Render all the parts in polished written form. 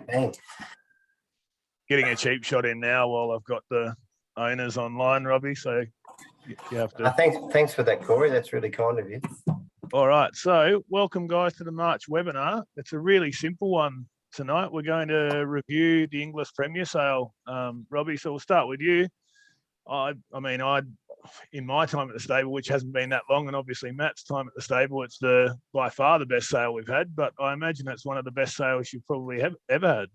bang. Getting a cheap shot in now while I've got the owners online, Robbie. So you have to. Thanks for that, Corey. That's really kind of you. All right. So welcome, guys, to the March webinar. It's a really simple one tonight. We're going to review the English Premier Sale, Robbie. So we'll start with you. I mean, in my time at the stable, which hasn't been that long, and obviously Matt's time at the stable, it's by far the best sale we've had. But I imagine it's one of the best sales you've probably ever had.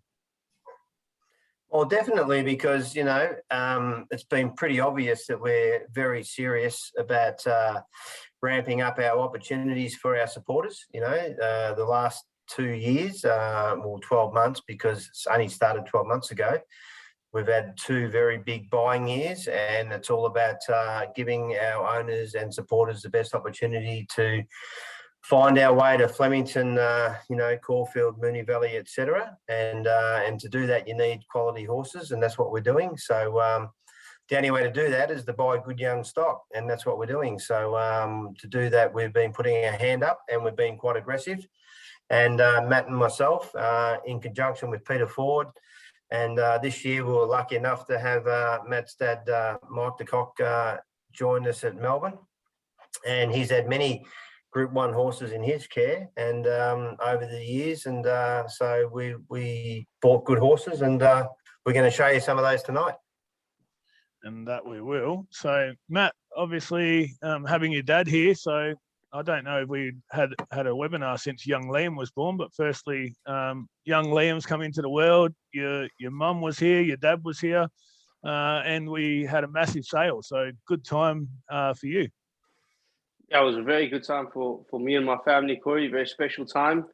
Well, definitely, because, it's been pretty obvious that we're very serious about ramping up our opportunities for our supporters. The last 2 years, or 12 months, because it's only started 12 months ago, we've had 2 very big buying years, and it's all about giving our owners and supporters the best opportunity to find our way to Flemington, Caulfield, Moonee Valley, etc. And to do that, you need quality horses, and that's what we're doing. So the only way to do that is to buy good young stock, and that's what we're doing. So to do that, we've been putting our hand up, and we've been quite aggressive. And Matt and myself, in conjunction with Peter Ford, and this year we were lucky enough to have Matt's dad, Mike de Kock, join us at Melbourne, and he's had many Group 1 horses in his care, and over the years, and so we bought good horses, and we're going to show you some of those tonight. And that we will. So Matt, obviously having your dad here, so I don't know if we had a webinar since young Liam was born, but firstly, young Liam's come into the world. Your mum was here, your dad was here, and we had a massive sale. So good time for you. Yeah, it was a very good time for me and my family, Corey. Very special time.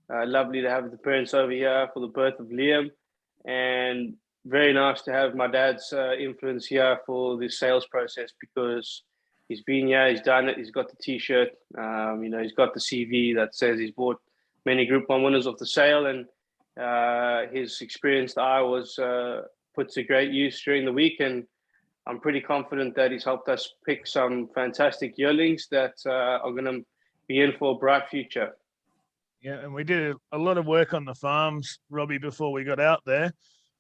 Lovely to have the parents over here for the birth of Liam, and very nice to have my dad's influence here for this sales process, because he's been here, he's done it, he's got the T-shirt, he's got the CV that says he's bought many Group 1 winners off the sale, and his experienced eye was put to great use during the week, and I'm pretty confident that he's helped us pick some fantastic yearlings that are going to be in for a bright future. Yeah, and we did a lot of work on the farms, Robbie, before we got out there,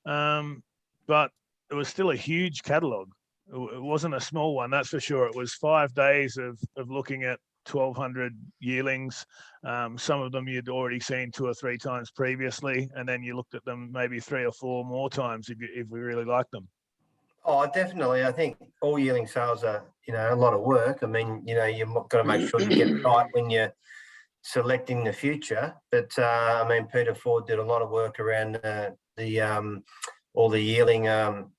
but it was still a huge catalogue. It wasn't a small one, that's for sure. It was 5 days of looking at 1,200 yearlings. Some of them you'd already seen 2 or 3 times previously, and then you looked at them maybe 3 or 4 more times if we really liked them. Oh, definitely. I think all yearling sales are, a lot of work. I mean, you've got to make sure you get it right when you're selecting the future. But Peter Ford did a lot of work around all the yearling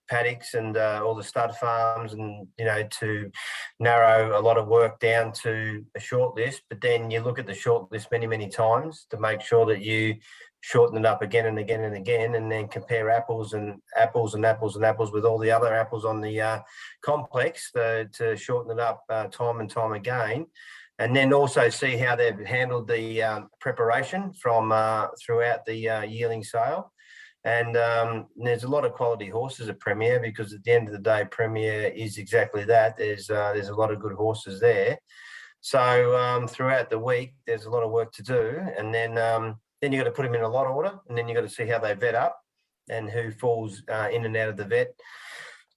paddocks and all the stud farms, and to narrow a lot of work down to a short list. But then you look at the short list many times to make sure that you shorten it up again and again and again, and then compare apples and apples with all the other apples on the complex to shorten it up time and time again. And then also see how they've handled the preparation from throughout the yearling sale. And there's a lot of quality horses at Premier, because at the end of the day, Premier is exactly that. There's a lot of good horses there. So throughout the week, there's a lot of work to do. And then you got to put them in a lot order, and then you got to see how they vet up and who falls in and out of the vet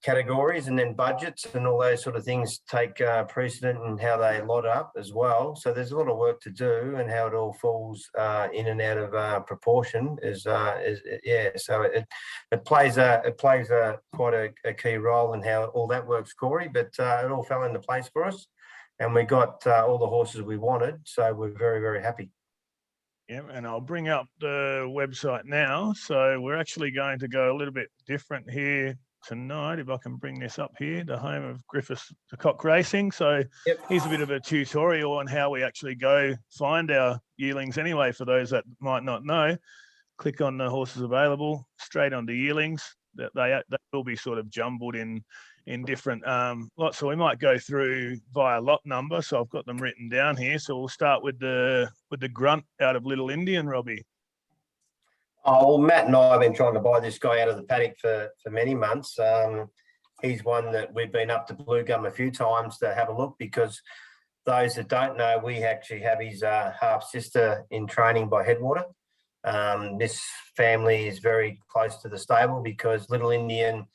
categories, and then budgets and all those sort of things take precedent in how they lot up as well. So there's a lot of work to do, and how it all falls in and out of proportion is. So it plays quite a key role in how all that works, Corey. But it all fell into place for us, and we got all the horses we wanted. So we're very, very happy. Yeah, and I'll bring up the website now. So we're actually going to go a little bit different here tonight, if I can bring this up here, the home of Griffiths de Kock Racing. So here's a bit of a tutorial on how we actually go find our yearlings anyway, for those that might not know. Click on the horses available, straight onto yearlings. They will be sort of jumbled in different lots. So we might go through via lot number. So I've got them written down here. So we'll start with the grunt out of Little Indian, Robbie. Oh, well, Matt and I have been trying to buy this guy out of the paddock for many months. He's one that we've been up to Blue Gum a few times to have a look, because those that don't know, we actually have his half sister in training by Headwater. This family is very close to the stable because Little Indian,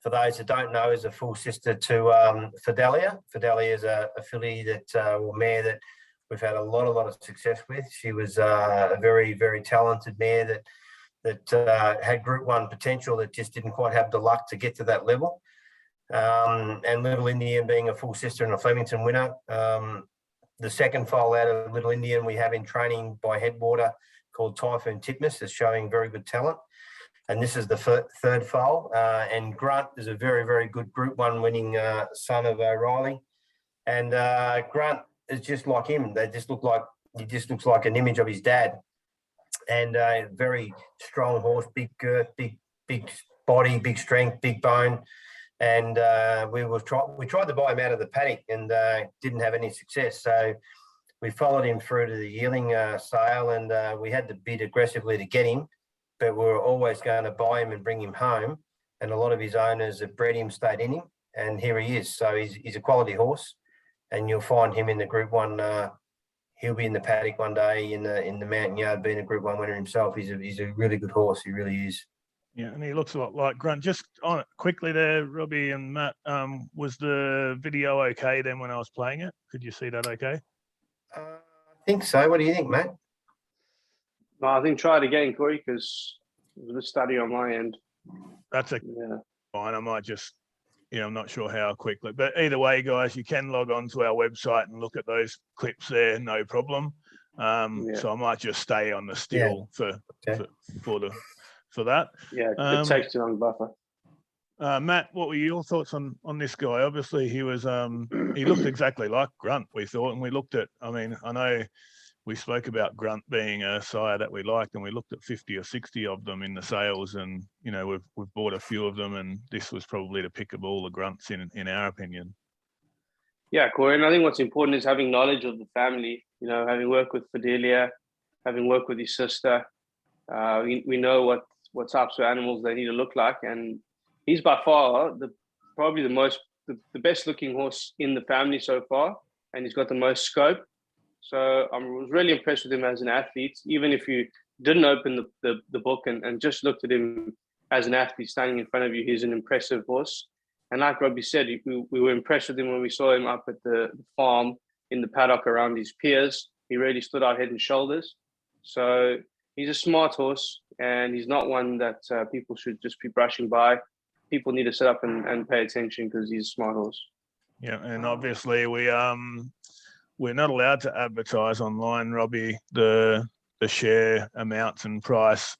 for those that don't know, is a full sister to Fidelia. Fidelia is a filly or mare that we've had a lot of success with. She was a very, very talented mare that had Group 1 potential that just didn't quite have the luck to get to that level. And Little Indian being a full sister and a Flemington winner. The second foal out of Little Indian we have in training by Headwater called Typhoon Titmus is showing very good talent. And this is the third foal. And Grunt is a very, very good Group 1 winning son of O'Reilly. And Grunt is just like him. He just looks like an image of his dad. And a very strong horse, big girth, big body, big strength, big bone. And we tried to buy him out of the paddock and didn't have any success. So we followed him through to the yearling sale, and we had to bid aggressively to get him, but we were always going to buy him and bring him home. And a lot of his owners that bred him stayed in him, and here he is. So he's a quality horse, and you'll find him in the Group 1. He'll be in the paddock one day in the Mountain Yard, being a Group 1 winner himself. He's a really good horse. He really is. Yeah, and he looks a lot like Grunt. Just on it quickly there, Robbie and Matt, was the video okay then when I was playing it? Could you see that okay? I think so. What do you think, Matt? No, I think try it again, Corey, because it was a study on my end. That's fine. I might just, I'm not sure how quickly. But either way, guys, you can log on to our website and look at those clips there, no problem. So I might just stay on the still for that. Yeah, it takes too long buffer. Matt, what were your thoughts on this guy? Obviously, he was he looked exactly like Grunt, we thought, and we looked at. I mean, I know we spoke about Grunt being a sire that we liked, and we looked at 50 or 60 of them in the sales, and we've bought a few of them, and this was probably the pick of all the Grunts in our opinion. Yeah, Corey, and I think what's important is having knowledge of the family. Having worked with Fidelia, having worked with his sister, we know what types of animals they need to look like, and he's by far probably the best looking horse in the family so far, and he's got the most scope. So I was really impressed with him as an athlete. Even if you didn't open the book and just looked at him as an athlete standing in front of you, he's an impressive horse. And like Robbie said, we were impressed with him when we saw him up at the farm in the paddock around his peers. He really stood out head and shoulders. So he's a smart horse, and he's not one that people should just be brushing by. People need to sit up and pay attention because he's a smart horse. Yeah, and obviously we're not allowed to advertise online, Robbie, the share amounts and price,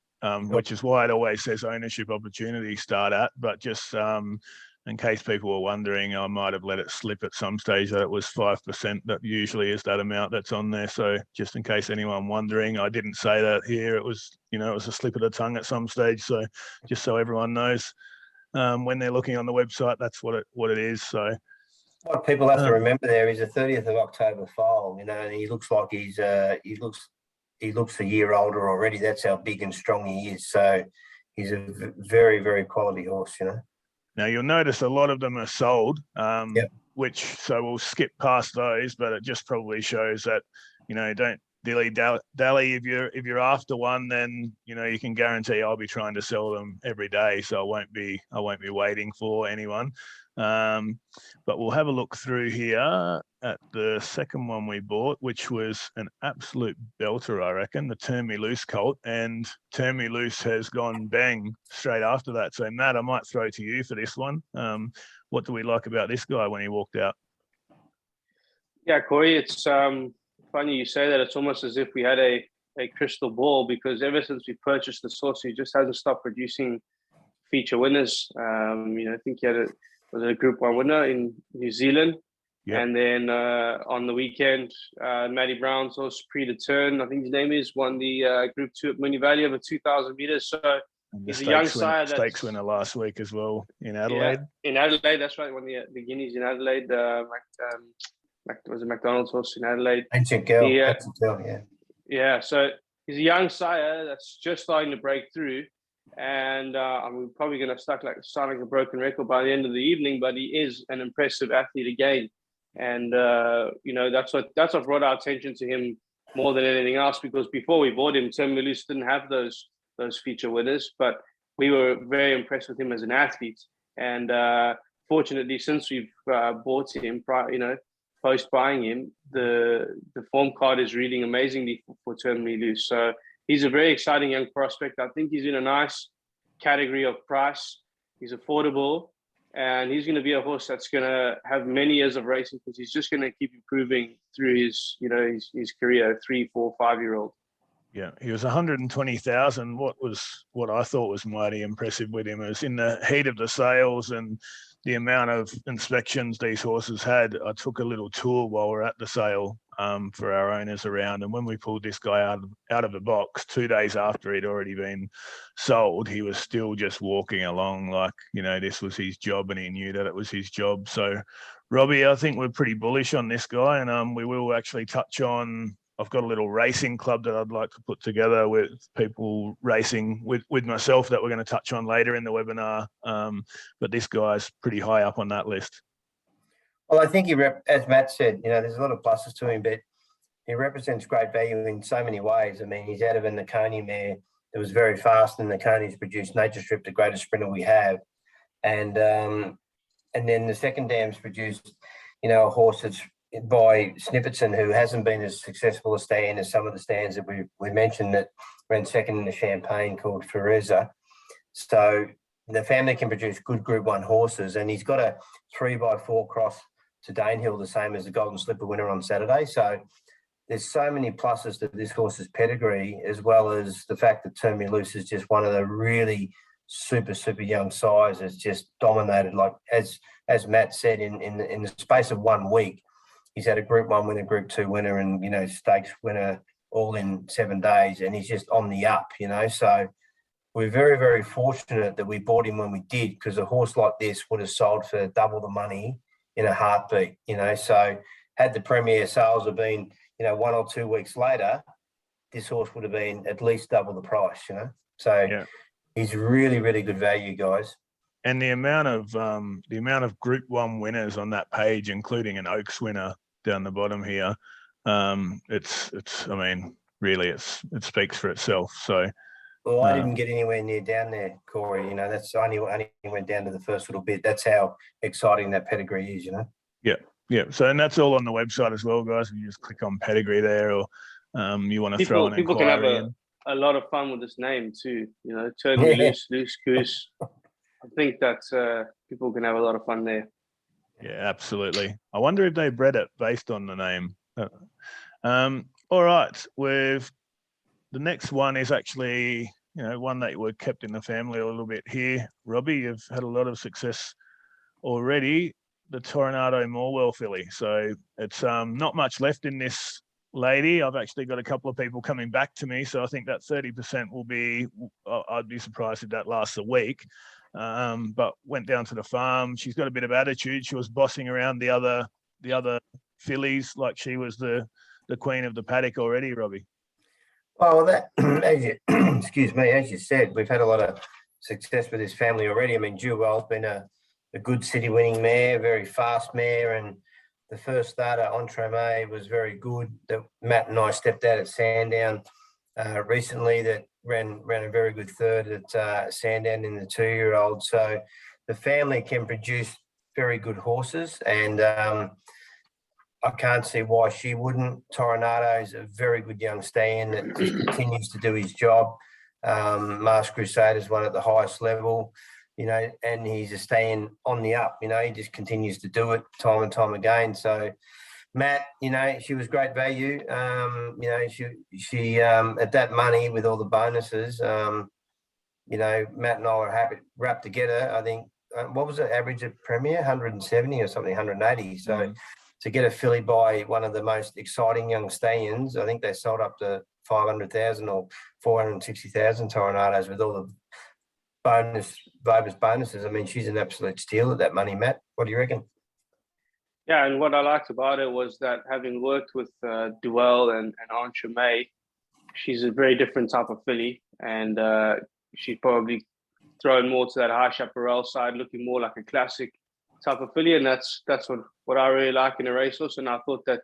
which is why it always says ownership opportunity start at. But just in case people were wondering, I might have let it slip at some stage that it was 5%. That usually is that amount that's on there. So just in case anyone wondering, I didn't say that here. It was, it was a slip of the tongue at some stage. So just so everyone knows, when they're looking on the website, that's what it is. So what people have to remember there is a 30th of October foal, and he looks like he looks a year older already. That's how big and strong he is. So he's a very, very quality horse, Now you'll notice a lot of them are sold, so we'll skip past those, but it just probably shows that, don't dilly-dally. If you're after one, then you can guarantee I'll be trying to sell them every day, so I won't be waiting for anyone. But we'll have a look through here at the second one we bought, which was an absolute belter, I reckon, the Turn Me Loose colt, and Turn Me Loose has gone bang straight after that. So Matt, I might throw to you for this one. What do we like about this guy when he walked out? Yeah, Corey, it's funny you say that. It's almost as if we had a crystal ball, because ever since we purchased the horse, he just hasn't stopped producing feature winners. I think he was a Group 1 winner in New Zealand. Yep. And then on the weekend, Matty Brown's horse, Pre to Turn, I think his name is, won the Group 2 at Moonee Valley over 2,000 meters. So he's a young sire. Stakes winner last week as well in Adelaide. Yeah, in Adelaide, that's right. Won the Guineas in Adelaide. Was it McDonald's horse in Adelaide? Ancient Girl. Yeah, so he's a young sire that's just starting to break through. And I'm probably going to sound like a broken record by the end of the evening, but he is an impressive athlete again. And that's what brought our attention to him more than anything else, because before we bought him, Terminus didn't have those feature winners, but we were very impressed with him as an athlete. And fortunately, since we've bought him, post buying him, the form card is reading amazingly for Terminus. So he's a very exciting young prospect. I think he's in a nice category of price. He's affordable, and he's going to be a horse that's going to have many years of racing, because he's just going to keep improving through his career, 3, 4, 5-year-old. Yeah, he was 120,000. What I thought was mighty impressive with him is in the heat of the sales and the amount of inspections these horses had. I took a little tour while we're at the sale for our owners around, and when we pulled this guy out of the box 2 days after he'd already been sold, he was still just walking along like, this was his job, and he knew that it was his job. So, Robbie, I think we're pretty bullish on this guy, and we will actually touch on. I've got a little racing club that I'd like to put together with people racing with myself that we're going to touch on later in the webinar. But this guy's pretty high up on that list. Well, I think as Matt said, there's a lot of pluses to him, but he represents great value in so many ways. I mean, he's out of a Nakoni mare that was very fast, and Nakoni's produced Nature Strip, the greatest sprinter we have. And then the second dam's produced, a horse that's by Snipperton, who hasn't been as successful a stand as some of the stands that we mentioned that ran second in the Champagne, called Fereza. So the family can produce good Group 1 horses, and he's got a 3x4 cross to Danehill, the same as the Golden Slipper winner on Saturday. So there's so many pluses to this horse's pedigree, as well as the fact that Terminus is just one of the really super young sires. It's just dominated, like as Matt said, in the space of 1 week. He's had a Group 1 winner, Group 2 winner, and, stakes winner all in 7 days. And he's just on the up, So we're very, very fortunate that we bought him when we did, because a horse like this would have sold for double the money in a heartbeat, So had the premier sales have been, 1 or 2 weeks later, this horse would have been at least double the price, So yeah. He's really, really good value, guys. And the amount of Group 1 winners on that page, including an Oaks winner down the bottom here, it speaks for itself. So, well, I didn't get anywhere near down there, Corey. That's I only went down to the first little bit. That's how exciting that pedigree is, Yeah. So, and that's all on the website as well, guys. You just click on pedigree there, or you want to throw an inquiry. People can have a lot of fun with this name too. Terminus, Loose Goose. I think that people can have a lot of fun there. Yeah, absolutely. I wonder if they bred it based on the name. All right. The next one is actually, one that were kept in the family a little bit here. Robbie, you've had a lot of success already. The Toronado Morwell filly. So it's not much left in this lady. I've actually got a couple of people coming back to me. So I think that 30% will be, I'd be surprised if that lasts a week. But went down to the farm. She's got a bit of attitude. She was bossing around the other fillies like she was the queen of the paddock already, Robbie. Oh, that excuse me, as you said, we've had a lot of success with this family already. I mean, Jewel's been a good city winning mare, very fast mare, and the first starter, Entremet, was very good. That Matt and I stepped out at Sandown recently. That ran a very good third at Sandown in the 2-year-old. So the family can produce very good horses, and I can't see why she wouldn't. Toronado is a very good young stallion that just continues to do his job. Masked Crusader's one at the highest level, and he's a stallion on the up. He just continues to do it time and time again. So Matt, she was great value. She at that money with all the bonuses, Matt and I were happy wrapped together. I think, what was the average of Premier? 170 or something, 180. So to get a filly by one of the most exciting young stallions, I think they sold up to 500,000 or 460,000 Toronados with all the bonuses. I mean, she's an absolute steal at that money, Matt. What do you reckon? Yeah, and what I liked about it was that having worked with Duell and Entremet, she's a very different type of filly, and she's probably thrown more to that high chaparral side, looking more like a classic type of filly, and that's what I really like in a racehorse. And I thought that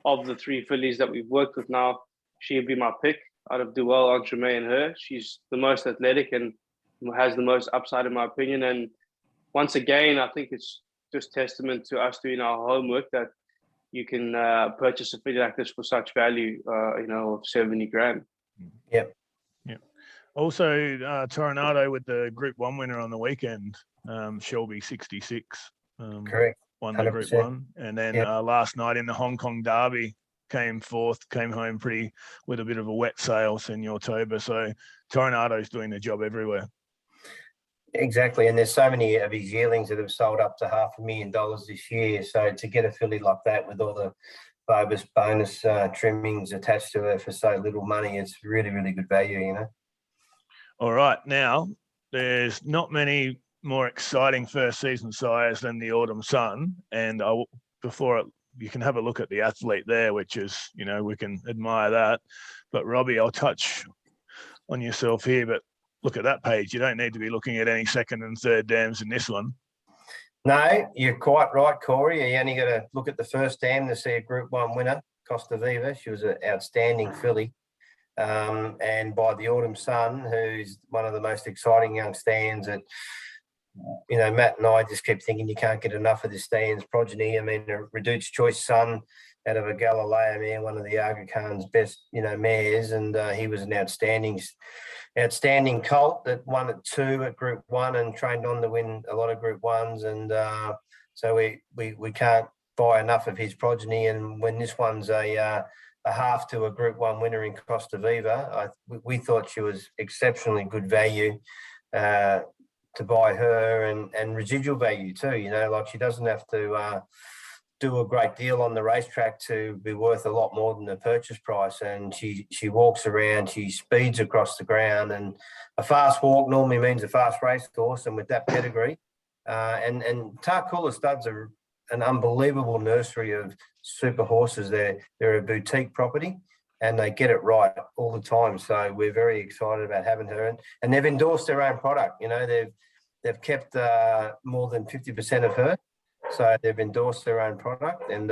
of the 3 fillies that we've worked with now, she'd be my pick out of Duel, Entremet, and her. She's the most athletic and has the most upside, in my opinion. And once again, I think it's just testament to us doing our homework that you can purchase a filly like this for such value, of 70 grand. Yep. Yep. Also, Toronado with the Group 1 winner on the weekend, Shelby 66. Correct. Won the Group 1. And then last night in the Hong Kong Derby, came home pretty with a bit of a wet sail, Senor Toba. So Toronado's doing the job everywhere. Exactly, and there's so many of his yearlings that have sold up to $500,000 this year. So to get a filly like that with all the bonus trimmings attached to her for so little money, it's really, really good value, All right, now there's not many more exciting first season sires than the Autumn Sun, and you can have a look at the athlete there, which is, we can admire that. But Robbie, I'll touch on yourself here, but look at that page. You don't need to be looking at any second and third dams in this one. No, you're quite right, Corey. You only got to look at the first dam to see a Group 1 winner, Costa Viva. She was an outstanding filly. And by the Autumn Sun, who's one of the most exciting young stands that, Matt and I just keep thinking you can't get enough of this stand's progeny. I mean, a Reduced Choice son out of a Galileo mare, one of the Aga Khan's best, mares, and he was an outstanding colt that won at 2 at Group 1 and trained on to win a lot of Group 1s, and so we can't buy enough of his progeny. And when this one's a half to a Group 1 winner in Costa Viva, we thought she was exceptionally good value to buy her, and residual value too. Like she doesn't have to do a great deal on the racetrack to be worth a lot more than the purchase price. And she walks around, she speeds across the ground, and a fast walk normally means a fast racehorse. And with that pedigree, and Tarcoola Studs are an unbelievable nursery of super horses. They're a boutique property, and they get it right all the time. So we're very excited about having her, and they've endorsed their own product. They've kept more than 50% of her. So they've endorsed their own product, and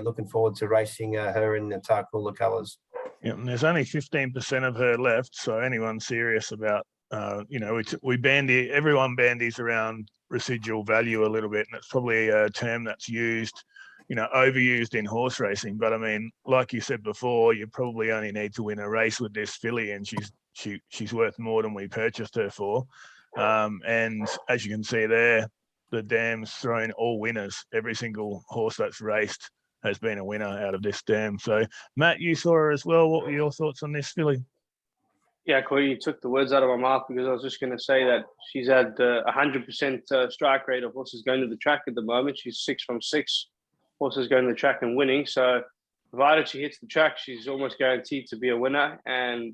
looking forward to racing her in the Tarcoola colours. Yeah, and there's only 15% of her left. So anyone serious about, everyone bandies around residual value a little bit, and it's probably a term that's used, overused in horse racing. But I mean, like you said before, you probably only need to win a race with this filly, and she's worth more than we purchased her for. And as you can see there, the dam's thrown all winners. Every single horse that's raced has been a winner out of this dam. So, Matt, you saw her as well. What were your thoughts on this filly? Yeah, Corey, you took the words out of my mouth, because I was just going to say that she's had 100% strike rate of horses going to the track at the moment. She's 6 from 6 horses going to the track and winning. So, provided she hits the track, she's almost guaranteed to be a winner. And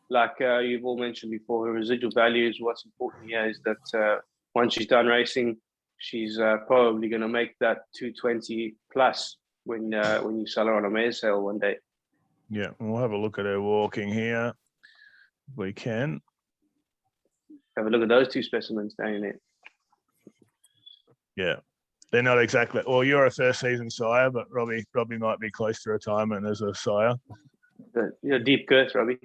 like you've all mentioned before, her residual value is what's important here, is that once she's done racing, she's probably going to make that 220 plus when you sell her on a mare sale one day. Yeah, we'll have a look at her walking here. We can have a look at those two specimens down there. Yeah, they're not exactly. Well, you're a first season sire, but Robbie might be close to retirement as a sire. You're deep girth, Robbie.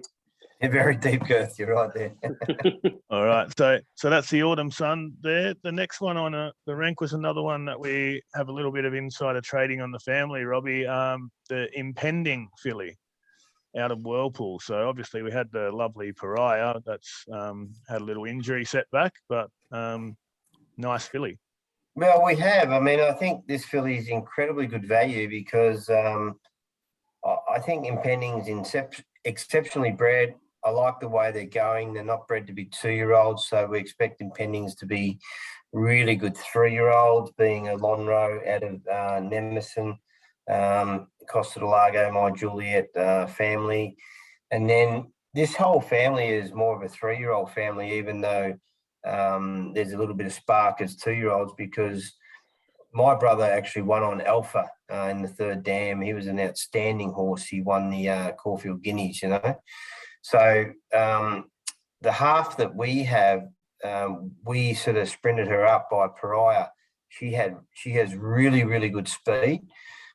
Yeah, very deep girth. You're right there. All right, so that's the Autumn Sun there. The next one on the rank was another one that we have a little bit of insider trading on the family, Robbie. The Impending filly out of Whirlpool. So obviously we had the lovely Pariah that's had a little injury setback, but nice filly. Well, we have. I mean, I think this filly is incredibly good value because I think Impending's exceptionally bred. I like the way they're going. They're not bred to be 2-year-olds, so we expect Impendings to be really good 3-year-olds, being a Lonhro out of Nemesis, Costa del Lago, My Juliet family. And then this whole family is more of a 3-year-old family, even though there's a little bit of spark as 2-year-olds, because my brother actually won on Alpha in the 3rd dam. He was an outstanding horse. He won the Caulfield Guineas, So the half that we have, we sort of sprinted her up by Pariah. She has really, really good speed.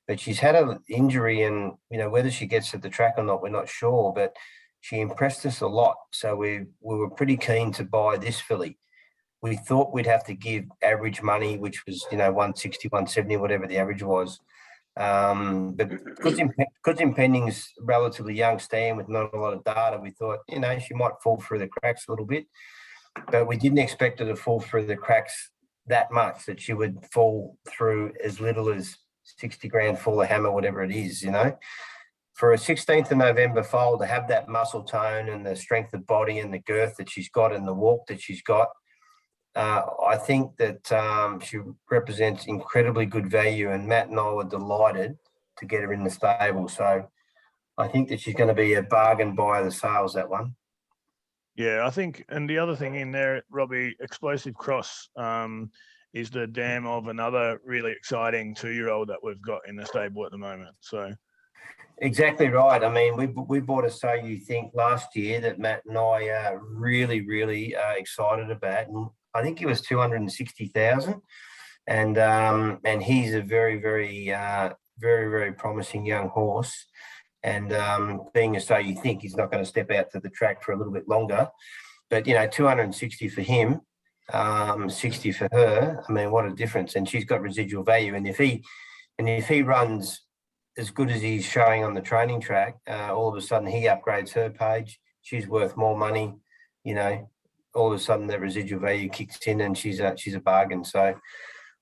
but she's had an injury, and whether she gets to the track or not, we're not sure. But she impressed us a lot, so we were pretty keen to buy this filly. We thought we'd have to give average money, which was 160, 170, whatever the average was. But because Impending's relatively young stand with not a lot of data, we thought she might fall through the cracks a little bit, but we didn't expect her to fall through the cracks that much, that she would fall through as little as 60 grand full of hammer, whatever it is. For a 16th of November foal, to have that muscle tone and the strength of body and the girth that she's got and the walk that she's got, I think that she represents incredibly good value, and Matt and I were delighted to get her in the stable. So I think that she's going to be a bargain buy of the sales, that one. Yeah, I think, and the other thing in there, Robbie, Explosive Cross is the dam of another really exciting 2-year-old that we've got in the stable at the moment. So exactly right. I mean, we bought a So You Think last year that Matt and I are really, really excited about, and I think he was 260,000, and he's a very, very, very, very promising young horse. And being a So You Think, he's not going to step out to the track for a little bit longer. But 260 for him, 60 for her. I mean, what a difference! And she's got residual value. And if he runs as good as he's showing on the training track, all of a sudden he upgrades her page. She's worth more money. All of a sudden the residual value kicks in, and she's a bargain. So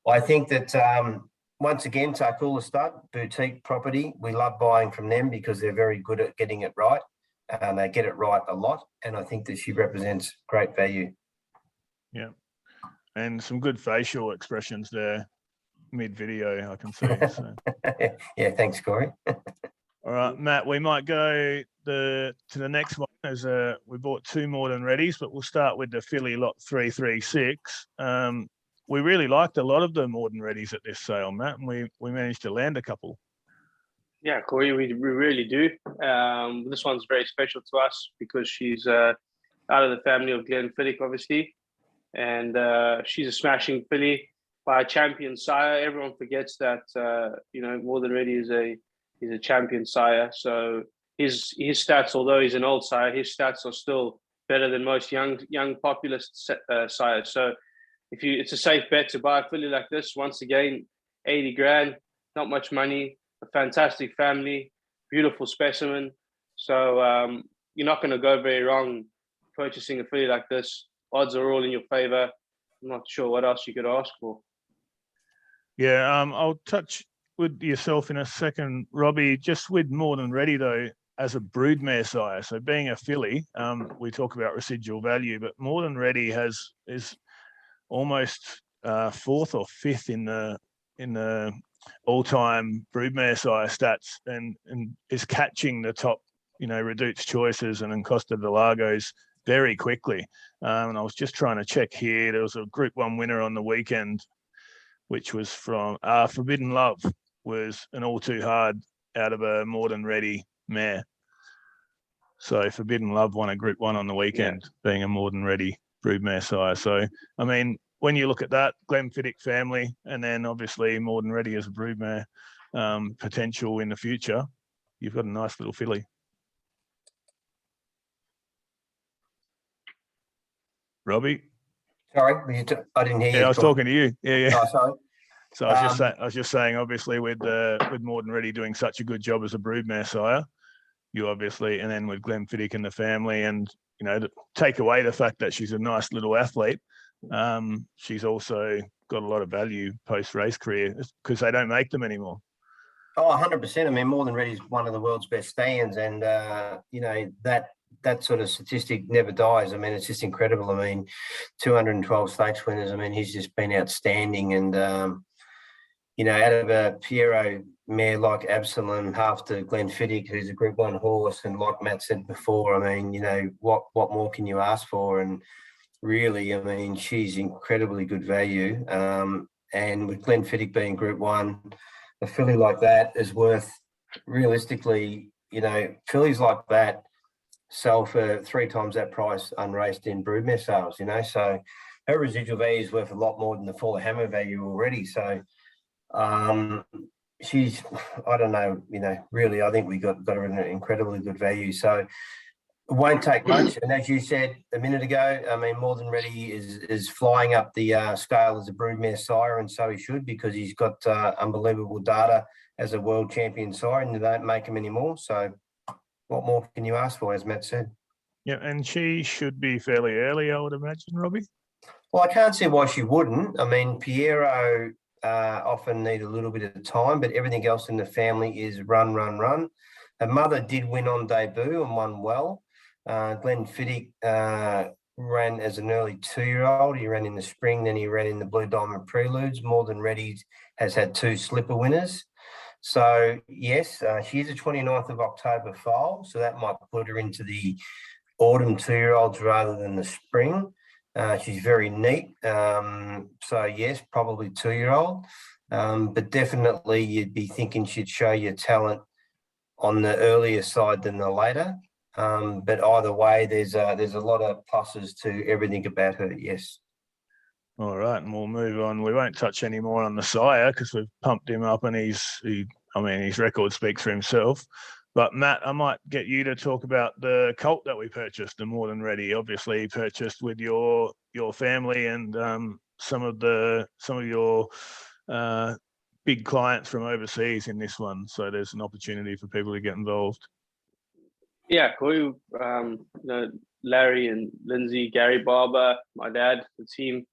I think that once again, Tarcoola Stud, boutique property, we love buying from them because they're very good at getting it right. They get it right a lot, and I think that she represents great value. Yeah, and some good facial expressions there mid-video, I can see. So. Yeah, thanks, Corey. All right, Matt, we might go to the next one. We bought 2 more than readies, but we'll start with the filly lot 336. We really liked a lot of the more than readies at this sale, Matt, and we managed to land a couple. Yeah, Corey, we really do. This one's very special to us because she's out of the family of Glenfiddich, obviously, and she's a smashing filly by a champion sire. Everyone forgets that More Than Ready is a champion sire. So his stats, although he's an old sire, his stats are still better than most young populist sires. So it's a safe bet to buy a filly like this. Once again, 80 grand, not much money, a fantastic family, beautiful specimen. So you're not going to go very wrong purchasing a filly like this. Odds are all in your favor. I'm not sure what else you could ask for. Yeah, I'll touch with yourself in a second, Robbie. Just with More Than Ready, though, as a broodmare sire. So being a filly, we talk about residual value, but More Than Ready is almost 4th or 5th in the all-time broodmare sire stats, and is catching the top, Reduced Choices and Encosta de Lagos very quickly. And I was just trying to check here. There was a Group 1 winner on the weekend, which was from Forbidden Love, was an all too hard out of a More Than Ready mare. So Forbidden Love won a Group 1 on the weekend, being a More Than Ready broodmare sire. So, I mean, when you look at that, Glenfiddich family, and then obviously More Than Ready as a broodmare potential in the future, you've got a nice little filly. Robbie? Sorry, I didn't hear you. Yeah, I was talking to you. Yeah. Oh, sorry. So I was just saying, obviously, with More Than Ready doing such a good job as a broodmare sire, you obviously, and then with Glenfiddich and the family, and to take away the fact that she's a nice little athlete, she's also got a lot of value post race career because they don't make them anymore. Oh, 100%. I mean, More Than Ready is one of the world's best stands, and that sort of statistic never dies. I mean, it's just incredible. I mean, 212 stakes winners. I mean, he's just been outstanding. And, out of a Piero mare like Absalom, half to Glenfiddich, who's a Group 1 horse, and like Matt said before, I mean, what more can you ask for? And really, I mean, she's incredibly good value. And with Glenfiddich being Group 1, a filly like that is worth, realistically, fillies like that sell for 3 times that price unraced in broodmare sales, so her residual value is worth a lot more than the full hammer value already. So she's, I don't know, really, I think we got her in an incredibly good value. So it won't take much. And as you said a minute ago, I mean, More Than Ready is flying up the scale as a broodmare sire, and so he should, because he's got unbelievable data as a world champion sire, and they don't make him anymore. So what more can you ask for, as Matt said? Yeah, and she should be fairly early, I would imagine, Robbie. Well, I can't see why she wouldn't. I mean, Piero often need a little bit of time, but everything else in the family is run. Her mother did win on debut and won well. Glenn Fiddick ran as an early 2-year-old. He ran in the spring, then he ran in the Blue Diamond Preludes. More Than Ready has had 2 slipper winners. So, yes, she's a 29th of October foal, so that might put her into the autumn 2-year-olds rather than the spring. She's very neat. So, yes, probably 2-year-old. But definitely you'd be thinking she'd show your talent on the earlier side than the later. But either way, there's a lot of pluses to everything about her, yes. All right, and we'll move on. We won't touch any more on the sire because we've pumped him up, and his record speaks for himself. But Matt, I might get you to talk about the colt that we purchased, the More Than Ready. Obviously, purchased with your family and some of your big clients from overseas in this one. So there's an opportunity for people to get involved. Yeah, Corey, Larry and Lindsay, Gary Barber, my dad, the team,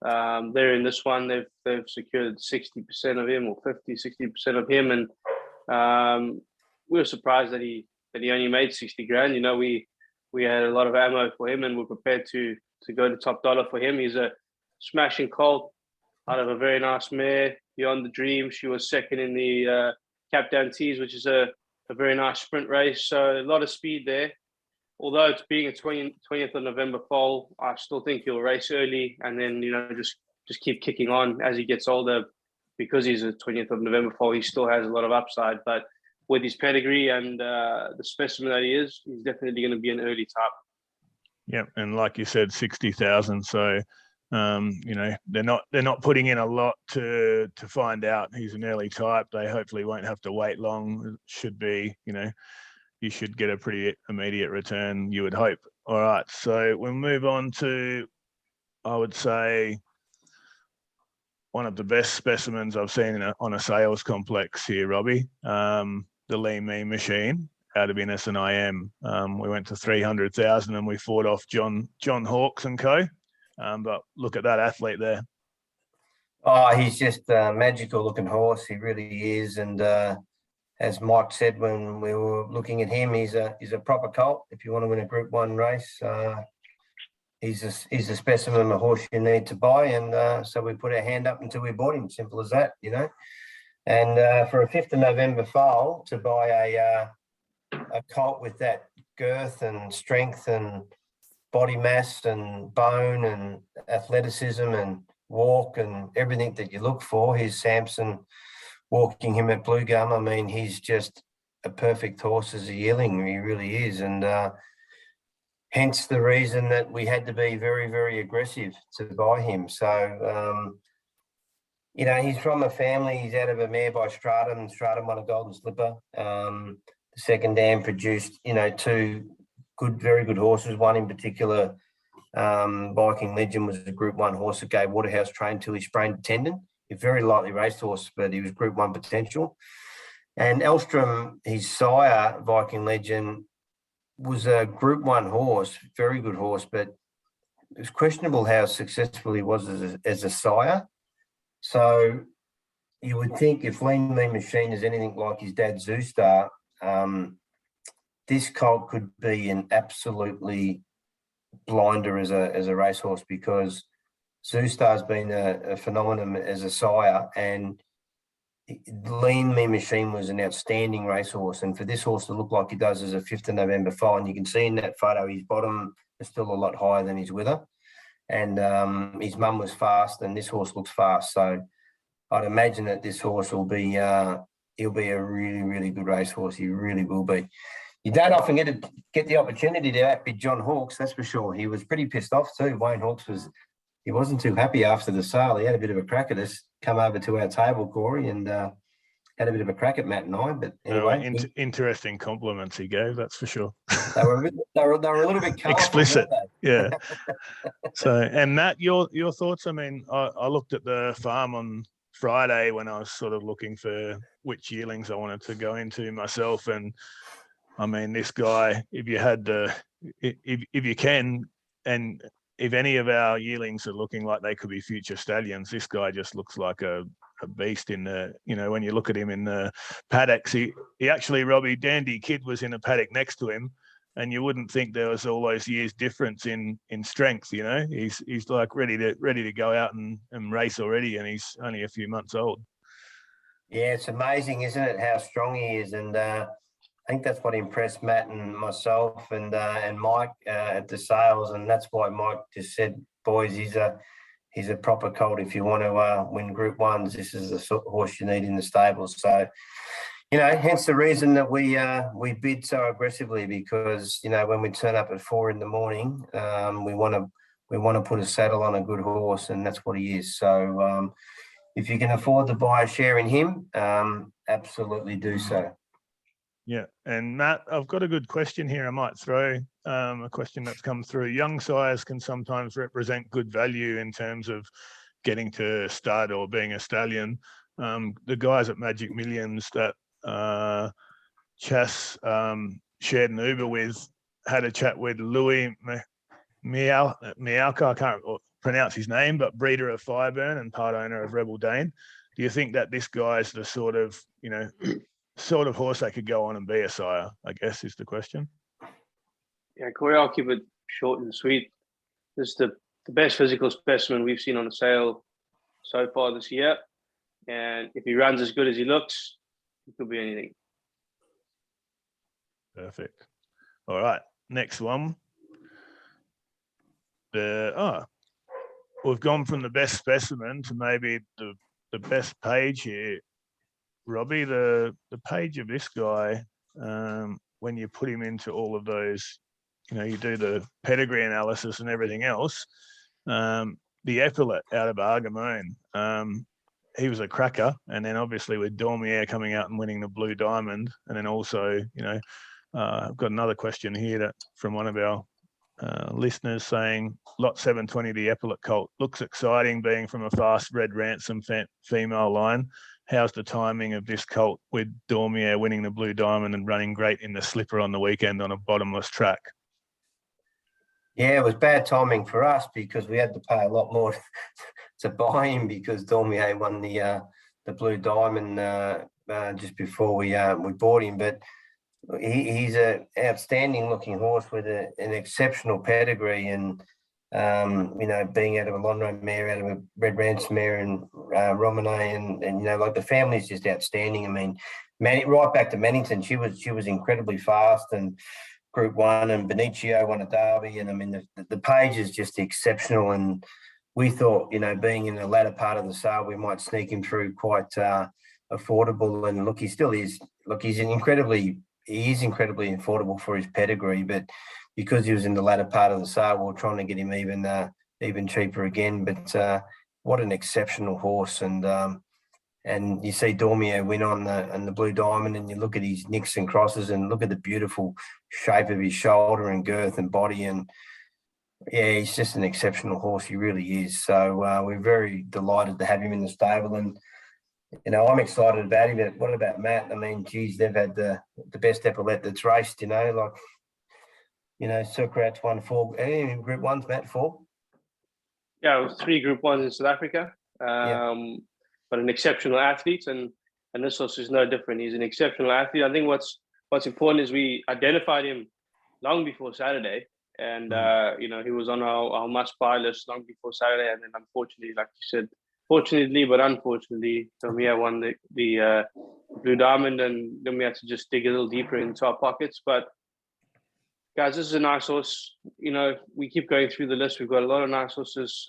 they're in this one. They've secured 60% of him, or 50-60% of him, and we were surprised that he only made 60 grand. We had a lot of ammo for him, and we're prepared to go to top dollar for him. He's a smashing colt out of a very nice mare, Beyond the Dream. She was second in the Cap Down Tees, which is a very nice sprint race. So a lot of speed there. Although it's being a 20th of November foal, I still think he'll race early and then, just keep kicking on as he gets older. Because he's a 20th of November foal, he still has a lot of upside. But with his pedigree and the specimen that he is, he's definitely going to be an early type. Yeah, and like you said, 60,000. So, they're not putting in a lot to find out he's an early type. They hopefully won't have to wait long. It should be, you should get a pretty immediate return, you would hope. All right, so we'll move on to, I would say, one of the best specimens I've seen on a sales complex here, Robbie. The Lean Mean Machine out of Innes and IM. We went to 300,000 and we fought off John Hawkes and co. But look at that athlete there. Oh, he's just a magical looking horse. He really is. And as Mike said when we were looking at him, he's a proper colt. If you want to win a Group 1 race, he's a specimen of a horse you need to buy. And so we put our hand up until we bought him. Simple as that, And for a 5th of November foal, to buy a colt with that girth and strength and body mass and bone and athleticism and walk and everything that you look for. Here's Samson walking him at Blue Gum. I mean, he's just a perfect horse as a yearling. He really is. And hence the reason that we had to be very, very aggressive to buy him. So, he's from a family. He's out of a mare by Stratum. Stratum won a Golden Slipper. The second dam produced, 2 very good horses. One in particular, Viking Legend, was a Group 1 horse that gave Waterhouse train till he sprained a tendon. A very lightly raced horse, but he was Group 1 potential. And Elstrom, his sire, Viking Legend, was a Group 1 horse, very good horse, but it was questionable how successful he was as a sire. So you would think if Lean Mean Machine is anything like his dad, Zoostar, this colt could be an absolutely blinder as a racehorse, because Zoostar's been a phenomenon as a sire, and Lean Mean Machine was an outstanding racehorse. And for this horse to look like he does as a 5th of November foal, and you can see in that photo his bottom is still a lot higher than his wither. And his mum was fast, and this horse looks fast. So I'd imagine that this horse will be, he'll be a really, really good racehorse. He really will be. You don't often get the opportunity to outbid John Hawkes, that's for sure. He was pretty pissed off too. Wayne Hawkes wasn't too happy after the sale. He had a bit of a crack at us, come over to our table, Corey, and had a bit of a crack at Matt and I, but anyway. Interesting compliments he gave, that's for sure. They were a little bit colourful, explicit, weren't they? Yeah. So, and Matt, your thoughts? I mean, I looked at the farm on Friday when I was sort of looking for which yearlings I wanted to go into myself, and I mean, this guy, if you had if you can, and if any of our yearlings are looking like they could be future stallions, this guy just looks like a beast in the, when you look at him in the paddocks. He actually, Robbie, Dandy Kid was in a paddock next to him, and you wouldn't think there was all those years difference in strength. He's like ready to go out and race already, and he's only a few months old. Yeah, it's amazing, isn't it, how strong he is? And I think that's what impressed Matt and myself and Mike at the sales, and that's why Mike just said, boys, he's a proper colt. If you want to win Group 1s, this is the sort of horse you need in the stables. So, hence the reason that we bid so aggressively, because when we turn up at 4 a.m, we want to put a saddle on a good horse, and that's what he is. So if you can afford to buy a share in him, absolutely do so. Yeah, and Matt, I've got a good question here. I might throw a question that's come through. Young sires can sometimes represent good value in terms of getting to stud or being a stallion. The guys at Magic Millions that Chas shared an Uber with had a chat with Louis Miauka. I can't pronounce his name, but breeder of Fireburn and part owner of Rebel Dane. Do you think that this guy's the sort of horse that could go on and be a sire, I guess, is the question? Yeah, Corey, I'll keep it short and sweet. This is the best physical specimen we've seen on the sale so far this year. And if he runs as good as he looks, it could be anything. Perfect. All right, next one. We've gone from the best specimen to maybe the best page here. Robbie, the page of this guy, when you put him into all of those, you do the pedigree analysis and everything else, the epaulet out of Argamone, he was a cracker. And then obviously with Dormier coming out and winning the Blue Diamond, and then also, I've got another question here from one of our listeners saying, lot 720, the epaulet colt looks exciting, being from a fast Red Ransom female line. How's the timing of this colt with Dormier winning the Blue Diamond and running great in the slipper on the weekend on a bottomless track? Yeah, it was bad timing for us because we had to pay a lot more to buy him, because Dormier won the Blue Diamond just before we bought him. But he's an outstanding looking horse with an exceptional pedigree, and being out of a Lonhro mare, out of a Red Ransom mare, and Romane, and like the family's just outstanding. I mean, right back to Mannington, she was incredibly fast, and Group 1, and Benicio won a Derby, and I mean the page is just exceptional. And we thought, being in the latter part of the sale, we might sneak him through quite affordable. And look, he still is. Look, he is incredibly affordable for his pedigree, but because he was in the latter part of the sale, we're trying to get him even cheaper again. But what an exceptional horse. And you see Dormier win on the Blue Diamond, and you look at his nicks and crosses, and look at the beautiful shape of his shoulder and girth and body. And yeah, he's just an exceptional horse. He really is. So we're very delighted to have him in the stable. And I'm excited about him. But what about Matt? I mean, geez, they've had the best epaulet that's raced. Socrates won 4 Group 1s, Matt, 4. Yeah, it was 3 Group 1s in South Africa. But an exceptional athlete, and this horse is no different. He's an exceptional athlete. I think what's important is we identified him long before Saturday, and he was on our must-buy list long before Saturday. And then unfortunately, like you said, fortunately but unfortunately, Dormier won the Blue Diamond, and then we had to just dig a little deeper into our pockets. But guys, this is a nice horse. We keep going through the list. We've got a lot of nice horses,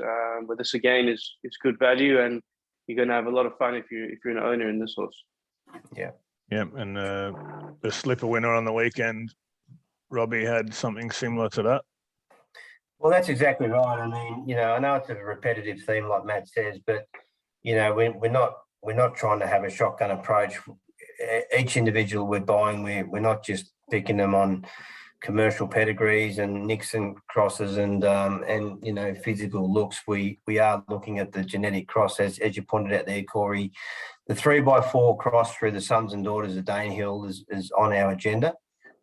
but this again is good value, and you're going to have a lot of fun if you're an owner in this horse. Yeah, and the slipper winner on the weekend, Robbie, had something similar to that. Well, that's exactly right. I mean, I know it's a repetitive theme, like Matt says, but we're we're not trying to have a shotgun approach. Each individual we're buying, we're not just picking them on commercial pedigrees and Nixon crosses and you know, physical looks. We are looking at the genetic cross, as you pointed out there, Corey. The 3x4 cross through the sons and daughters of Danehill is on our agenda,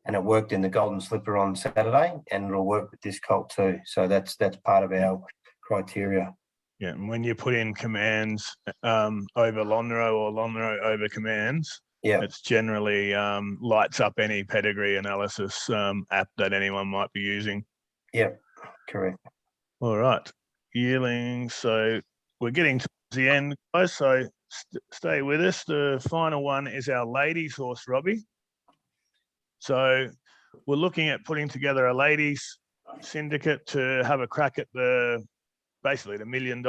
and it worked in the Golden Slipper on Saturday, and it'll work with this colt too. So that's part of our criteria. Yeah, and when you put in commands over Lonhro or Lonhro over commands, yeah, it's generally lights up any pedigree analysis app that anyone might be using. Yeah, correct. All right, yearlings. So we're getting towards the end, guys. So stay with us. The final one is our ladies horse, Robbie. So we're looking at putting together a ladies syndicate to have a crack at basically the $1 million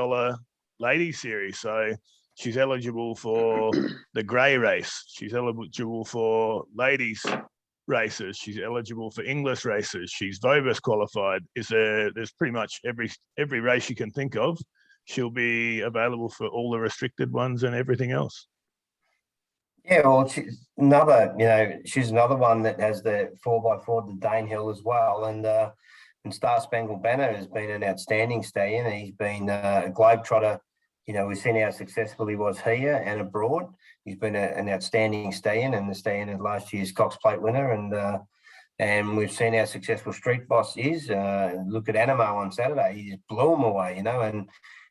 ladies series. So she's eligible for the grey race. She's eligible for ladies races. She's eligible for English races. She's Vobis qualified. There's pretty much every race you can think of. She'll be available for all the restricted ones and everything else. Yeah, well, she's another one that has the 4x4, the Danehill as well, and Star Spangled Banner has been an outstanding stallion. He's been a globetrotter. You know, we've seen how successful he was here and abroad. He's been an outstanding stallion, and the stallion is last year's Cox Plate winner. And we've seen how successful Street Boss is. Look at Animo on Saturday; he just blew him away. You know,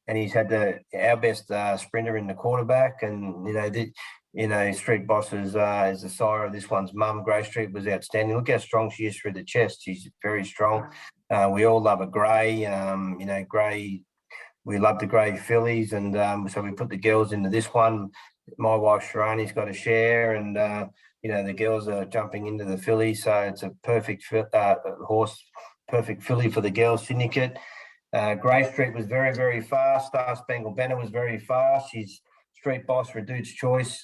and he's had our best sprinter in the quarterback, and Street Boss is the sire of this one's mum. Grey Street was outstanding. Look how strong she is through the chest. She's very strong. We all love a grey. Grey. We love the grey fillies, and so we put the girls into this one. My wife Sharani's got a share, and the girls are jumping into the filly, so it's a perfect horse, perfect filly for the girls syndicate. Grey Street was very, very fast. Star Spangled Banner was very fast. She's Street Boss, Reduced Choice.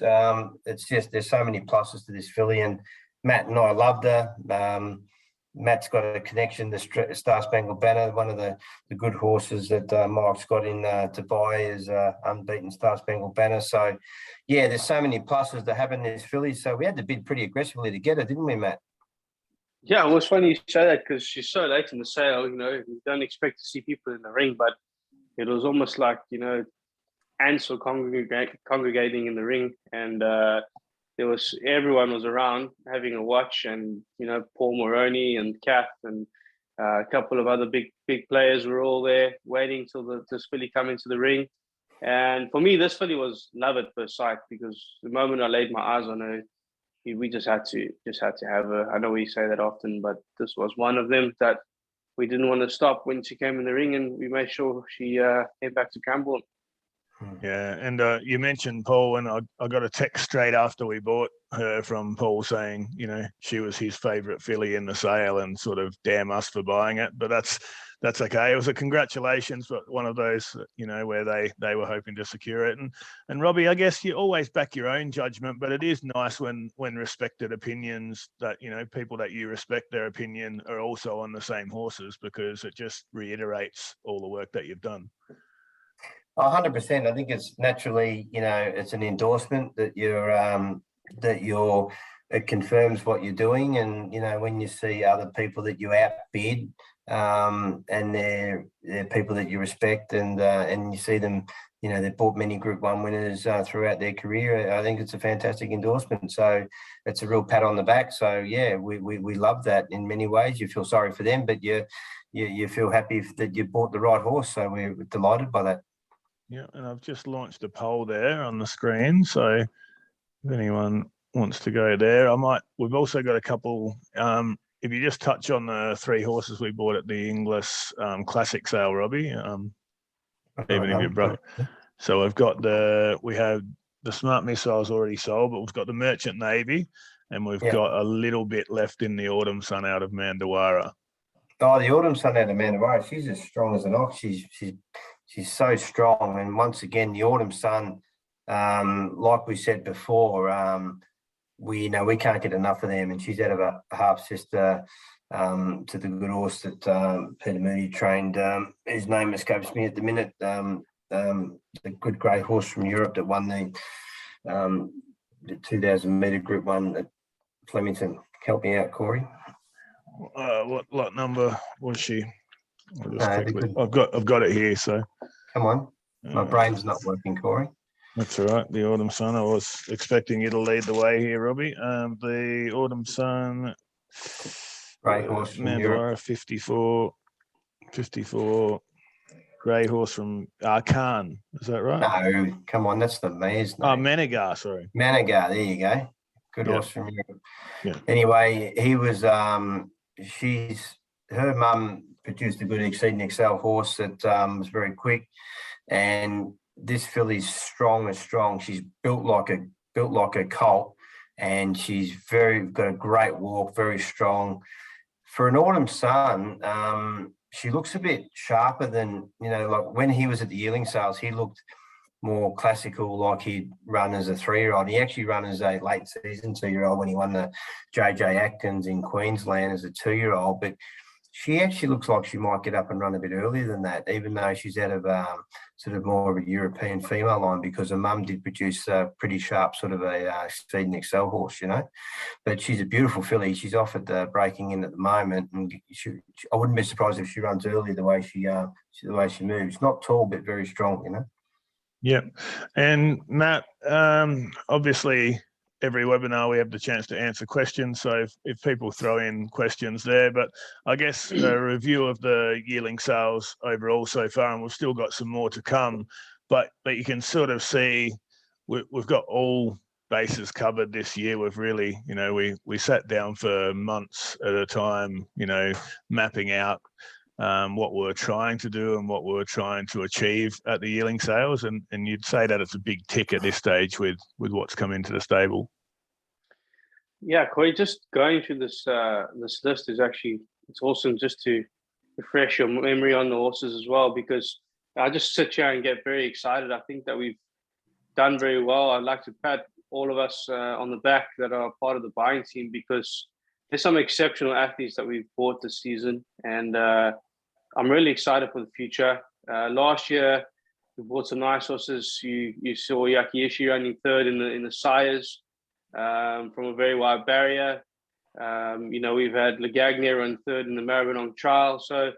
It's just there's so many pluses to this filly, and Matt and I loved her. Matt's got a connection to Star Spangled Banner, one of the good horses that Mike's got in to buy is unbeaten Star Spangled Banner. So, yeah, there's so many pluses to having this filly. So we had to bid pretty aggressively to get her, didn't we, Matt? Yeah, it was funny you say that because she's so late in the sale. You know, we don't expect to see people in the ring, but it was almost like, ants were congregating in the ring, and everyone was around having a watch, and Paul Moroney and Kath and a couple of other big players were all there waiting till this filly come into the ring. And for me, this filly was love at first sight, because the moment I laid my eyes on her, we just had to have her. I know we say that often, but this was one of them that we didn't want to stop when she came in the ring, and we made sure she came back to Campbell. Yeah, and you mentioned Paul, and I got a text straight after we bought her from Paul saying, she was his favourite filly in the sale, and sort of damn us for buying it. But that's okay. It was a congratulations, but one of those, where they were hoping to secure it. And Robbie, I guess you always back your own judgment, but it is nice when respected opinions that, people that you respect their opinion are also on the same horses, because it just reiterates all the work that you've done. 100%. I think it's naturally, it's an endorsement that it confirms what you're doing. And, when you see other people that you outbid, and they're people that you respect, and you see them, they've bought many Group 1 winners throughout their career, I think it's a fantastic endorsement. So it's a real pat on the back. So, yeah, we love that in many ways. You feel sorry for them, but you feel happy that you bought the right horse. So we're delighted by that. Yeah, and I've just launched a poll there on the screen. So if anyone wants to go there, we've also got a couple. If you just touch on the 3 horses we bought at the INGLIS Classic sale, Robbie, even if you're broke. So we have the Smart Missiles already sold, but we've got the Merchant Navy, and we've got a little bit left in the Autumn Sun out of Mandawara. Oh, the Autumn Sun out of Mandawara, she's as strong as an ox. She's so strong. And once again, the Autumn Sun, like we said before, we can't get enough of them. And she's out of a half sister to the good horse that Peter Mooney trained. His name escapes me at the minute. The good grey horse from Europe that won the 2,000 metre Group 1 at Flemington. Help me out, Corey. What number was she? I'll just No, quickly, I've got it here. So come on, my brain's not working, Corey. That's all right. The Autumn Sun. I was expecting you to lead the way here, Robbie. The Autumn Sun. Grey horse from Europe. 54. Grey horse from Khan. Is that right? No, come on, that's the mare's name. Oh, Manigar, sorry. Manigar, there you go. Good Yep. horse from Europe. Yeah. Anyway, he was. Her mum produced a good Exceed Excel horse that was very quick, and this filly's strong as strong. She's built like a colt, and she's got a great walk, very strong. For an Autumn Sun, she looks a bit sharper than, like when he was at the yearling sales, he looked more classical, like he'd run as a 3-year-old. He actually ran as a late season 2-year-old when he won the JJ Atkins in Queensland as a 2-year-old. But she actually looks like she might get up and run a bit earlier than that, even though she's out of sort of more of a European female line, because her mum did produce a pretty sharp sort of a Speed and Excel horse, But she's a beautiful filly. She's off at the breaking in at the moment, and I wouldn't be surprised if she runs early the way she moves. Not tall, but very strong, Yeah. And Matt, obviously every webinar we have the chance to answer questions. So if people throw in questions there, but I guess a review of the yearling sales overall so far, and we've still got some more to come, but you can sort of see we've got all bases covered this year. We've really, we sat down for months at a time, mapping out what we're trying to do and what we're trying to achieve at the yearling sales, and you'd say that it's a big tick at this stage with what's come into the stable. Yeah, Corey, just going through this list is it's awesome just to refresh your memory on the horses as well, because I just sit here and get very excited. I think that we've done very well. I'd like to pat all of us on the back that are part of the buying team, because there's some exceptional athletes that we've bought this season, and I'm really excited for the future. Last year, we bought some nice horses. You saw Yakiishi running third in the sires from a very wide barrier. We've had Legagnia run third in the Maribyrnong trial. So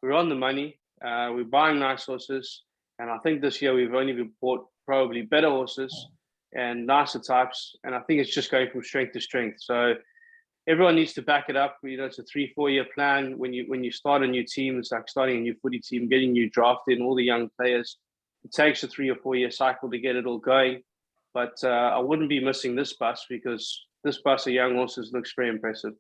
we're on the money. We're buying nice horses. And I think this year we've only bought probably better horses and nicer types. And I think it's just going from strength to strength. So everyone needs to back it up. It's a 3-4 year plan. When you start a new team, it's like starting a new footy team, getting you drafted and all the young players. It takes a 3 or 4 year cycle to get it all going. But I wouldn't be missing this bus, because this bus of young horses looks very impressive.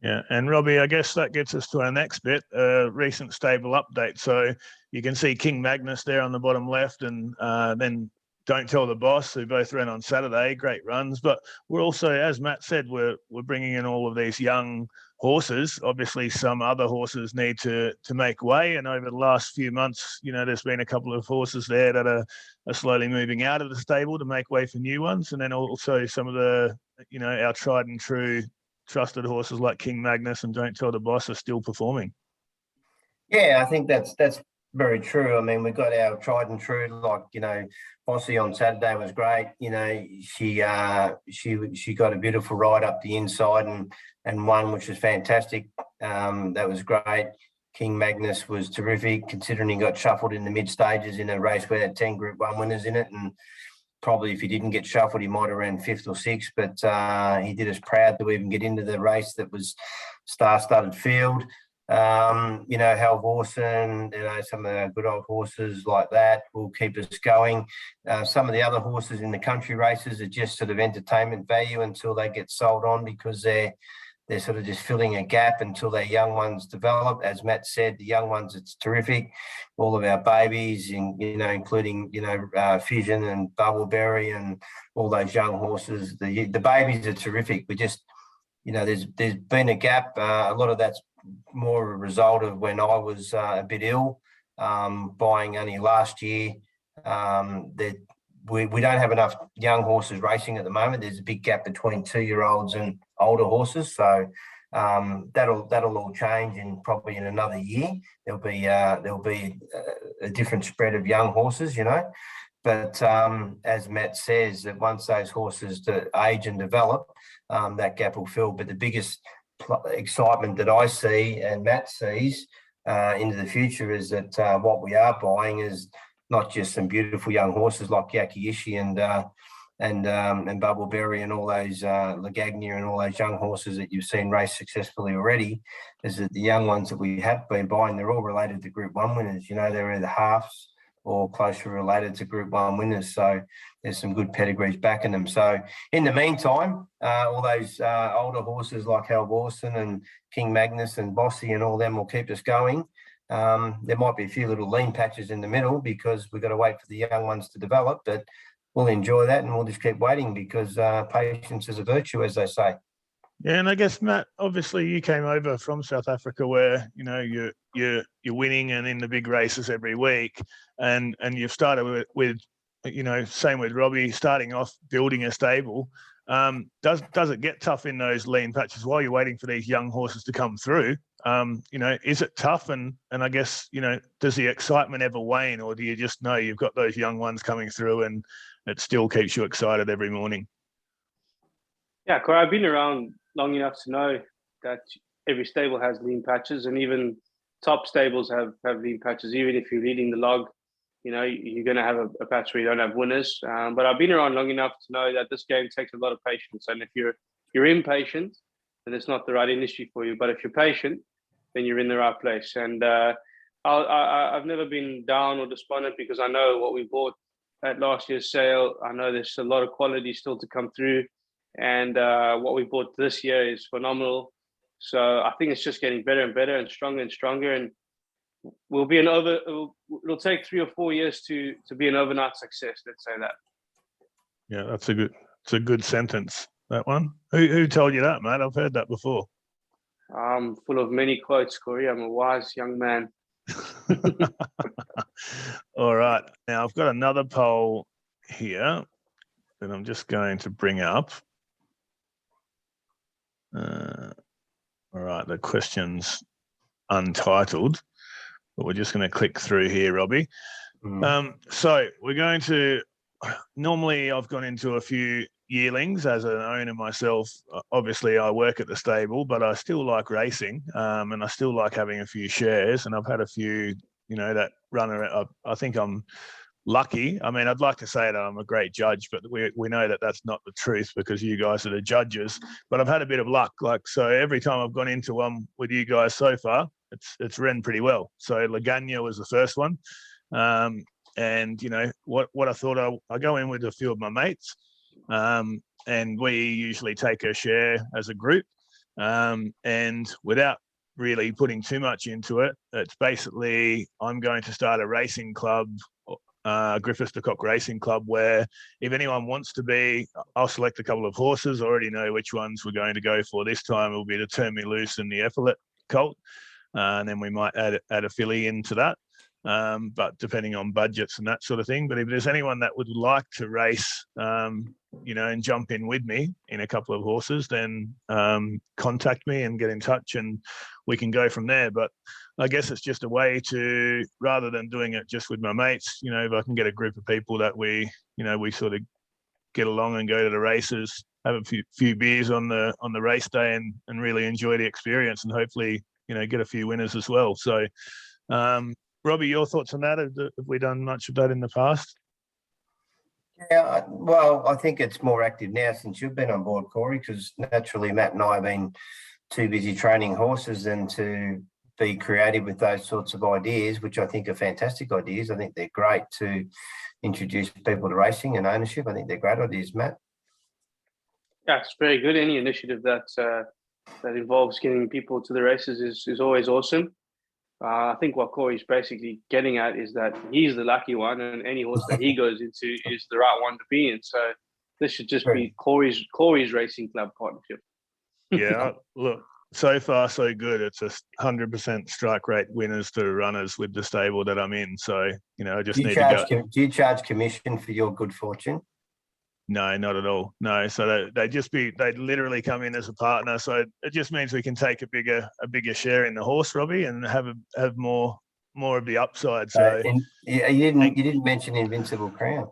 Yeah, and Robbie, I guess that gets us to our next bit, recent stable update. So you can see King Magnus there on the bottom left, and then Don't Tell the Boss, who both ran on Saturday, great runs. But we're also, as Matt said, we're bringing in all of these young horses. Obviously, some other horses need to make way. And over the last few months, there's been a couple of horses there that are slowly moving out of the stable to make way for new ones. And then also some of the, our tried and true trusted horses like King Magnus and Don't Tell the Boss are still performing. Yeah, I think that's very true. I mean, we got our tried and true, like, Bossy on Saturday was great. She got a beautiful ride up the inside and won, which was fantastic. That was great. King Magnus was terrific, considering he got shuffled in the mid stages in a race where had 10 Group 1 winners in it. And probably if he didn't get shuffled, he might have ran 5th or 6th, but he did us proud to even get into the race that was star-studded field. Halvorsen, some of the good old horses like that will keep us going. Some of the other horses in the country races are just sort of entertainment value until they get sold on, because they're sort of just filling a gap until their young ones develop. As Matt said, the young ones, it's terrific. All of our babies, including Fission and Bubbleberry and all those young horses. The babies are terrific. We just, there's been a gap. A lot of that's more a result of when I was a bit ill, buying only last year. That we don't have enough young horses racing at the moment. There's a big gap between 2-year-olds and older horses. So that'll all change in probably in another year. There'll be a different spread of young horses, But as Matt says, that once those horses age and develop, that gap will fill. But the biggest excitement that I see and Matt sees into the future is that what we are buying is not just some beautiful young horses like Yakiishi and Bubbleberry and all those Lagagnia and all those young horses that you've seen race successfully already, is that the young ones that we have been buying, they're all related to Group 1 winners. You know, they're either halves or closely related to Group 1 winners. So there's some good pedigrees backing them. So in the meantime, all those older horses like Halvorsen and King Magnus and Bossy and all them will keep us going. There might be a few little lean patches in the middle because we've got to wait for the young ones to develop, but we'll enjoy that and we'll just keep waiting because patience is a virtue, as they say. Yeah, and I guess, Matt, obviously you came over from South Africa where, you know, you're winning and in the big races every week, and you've started with you know, same with Robbie, starting off building a stable. Does it get tough in those lean patches while you're waiting for these young horses to come through? You know, is it tough? And I guess, you know, does the excitement ever wane, or do you just know you've got those young ones coming through and it still keeps you excited every morning? Yeah, Corey, I've been around long enough to know that every stable has lean patches, and even top stables have lean patches. Even if you're leading the log, you know, you're going to have a patch where you don't have winners. But I've been around long enough to know that this game takes a lot of patience. And if you're impatient, then it's not the right industry for you. But if you're patient, then you're in the right place. And I've never been down or despondent because I know what we bought at last year's sale. I know there's a lot of quality still to come through. And what we bought this year is phenomenal. So I think it's just getting better and better and stronger. And it'll take 3 or 4 years to be an overnight success. Let's say that. Yeah, it's a good sentence, that one. Who told you that, mate? I've heard that before. I'm full of many quotes, Corey. I'm a wise young man. All right. Now I've got another poll here that I'm just going to bring up. All right, the question's untitled, but we're just going to click through here, Robbie. So we're going to, normally I've gone into a few yearlings as an owner myself. Obviously I work at the stable, but I still like racing, and I still like having a few shares, and I've had a few, you know, that run around. I think I'm lucky. I mean, I'd like to say that I'm a great judge, but we know that that's not the truth because you guys are the judges. But I've had a bit of luck. Like, so every time I've gone into one with you guys so far, it's ran pretty well. So Lagagnia was the first one. And, you know, what I thought, I go in with a few of my mates, and we usually take a share as a group. And without really putting too much into it, it's basically I'm going to start a racing club, Griffiths de Kock Racing Club, where if anyone wants to be, I'll select a couple of horses. I already know which ones we're going to go for this time. It'll be the Turn Me Loose and the Epaulet Colt, and then we might add a filly into that, but depending on budgets and that sort of thing. But if there's anyone that would like to race, you know, and jump in with me in a couple of horses, then contact me and get in touch and we can go from there. But I guess it's just a way to, rather than doing it just with my mates, you know, if I can get a group of people that we sort of get along and go to the races, have a few beers on the race day and really enjoy the experience and hopefully, you know, get a few winners as well. So, Robbie, your thoughts on that? Have we done much of that in the past? Yeah, well, I think it's more active now since you've been on board, Corey, because naturally Matt and I have been too busy training horses than to be creative with those sorts of ideas, which I think are fantastic ideas. I think they're great to introduce people to racing and ownership. I think they're great ideas, Matt. Yeah, it's very good. Any initiative that involves getting people to the races is always awesome. I think what Corey's basically getting at is that he's the lucky one, and any horse that he goes into is the right one to be in. So this should just be Corey's racing club partnership. Yeah, look, so far so good. It's a 100% strike rate winners to runners with the stable that I'm in. So, you know, I just need to go. Do you charge commission for your good fortune? No, not at all. No, so they literally come in as a partner. So it just means we can take a bigger share in the horse, Robbie, and have more of the upside. So you didn't mention Invincible Crown.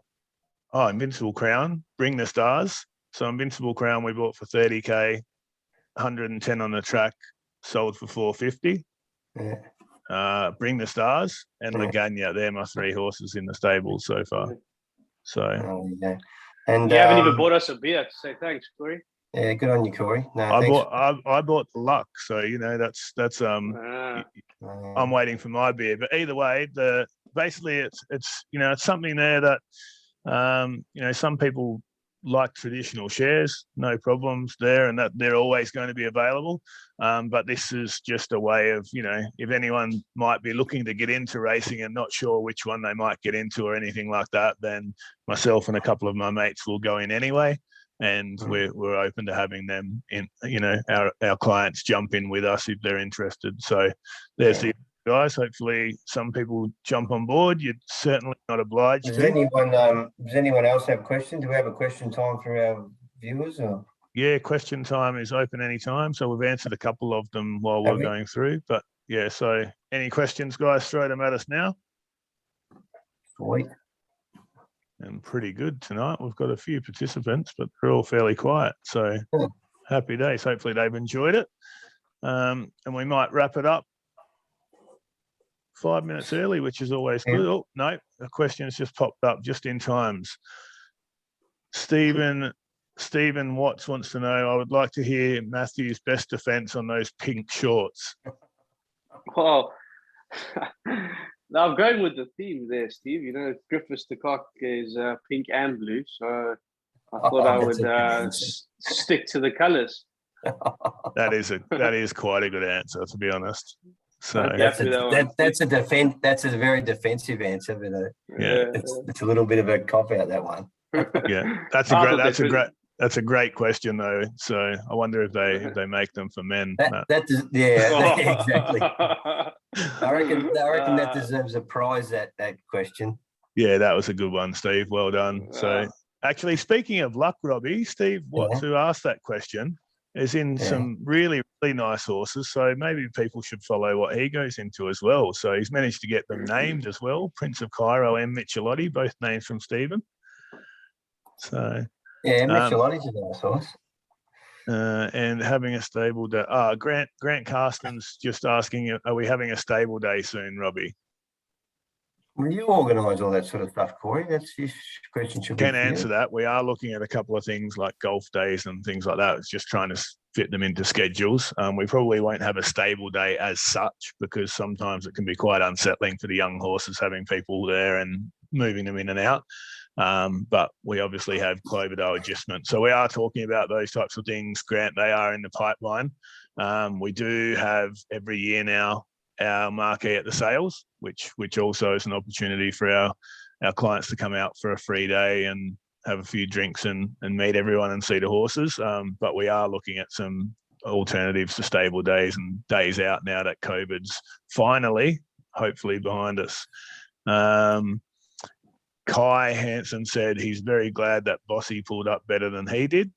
Invincible Crown, Bring the Stars. So Invincible Crown we bought for 30K, 110 on the track, sold for 450. Yeah. Bring the Stars and Yeah. Laganya, they're my 3 horses in the stable so far. So Yeah. And you haven't even bought us a beer to say thanks, Corey. Yeah, good on you, Corey. No, I bought the luck, so that's I'm waiting for my beer. But either way, basically it's it's something there that some people like traditional shares, no problems there, and that they're always going to be available. But this is just a way of, if anyone might be looking to get into racing and not sure which one they might get into or anything like that, then myself and a couple of my mates will go in anyway. And we're open to having them in, our clients jump in with us if they're interested. So there's the guys. Hopefully some people jump on board. You're certainly not obliged does to. anyone else have questions? Do we have a question time for our viewers? Or? Yeah, question time is open anytime. So we've answered a couple of them while we're going through. But yeah, so any questions, guys, throw them at us now. Sweet. And pretty good tonight. We've got a few participants, but they're all fairly quiet. So happy days. Hopefully they've enjoyed it. And we might wrap it up 5 minutes early, which is always good. Oh, no, a question has just popped up just in times. Stephen Watts wants to know, I would like to hear Matthew's best defense on those pink shorts. Well, I'm going with the theme there, Steve. Griffiths the Cock is pink and blue, so I thought I would stick to the colours. That is quite a good answer, to be honest. So that's a very defensive answer, but it's a little bit of a cop out, that one. Yeah, that's a great question though. So I wonder if they make them for men. Exactly. I reckon that deserves a prize. That question. Yeah, that was a good one, Steve. Well done. So actually, speaking of luck, Robbie, Steve Watts, who asked that question, is in some really, really nice horses. So maybe people should follow what he goes into as well. So he's managed to get them named as well. Prince of Cairo and Michelotti, both names from Stephen. So Michelotti's a nice horse. And having a stable day. Grant Carsten's just asking, are we having a stable day soon, Robbie? Will you organise all that sort of stuff, Corey? That's your question. Can answer that. We are looking at a couple of things like golf days and things like that. It's just trying to fit them into schedules. We probably won't have a stable day as such because sometimes it can be quite unsettling for the young horses having people there and moving them in and out. But we obviously have Cloverdale adjustment. So we are talking about those types of things, Grant. They are in the pipeline. We do have every year now our marquee at the sales, which also is an opportunity for our clients to come out for a free day and have a few drinks and meet everyone and see the horses. But we are looking at some alternatives to stable days and days out now that COVID's finally, hopefully, behind us. Kai Hansen said he's very glad that Bossy pulled up better than he did.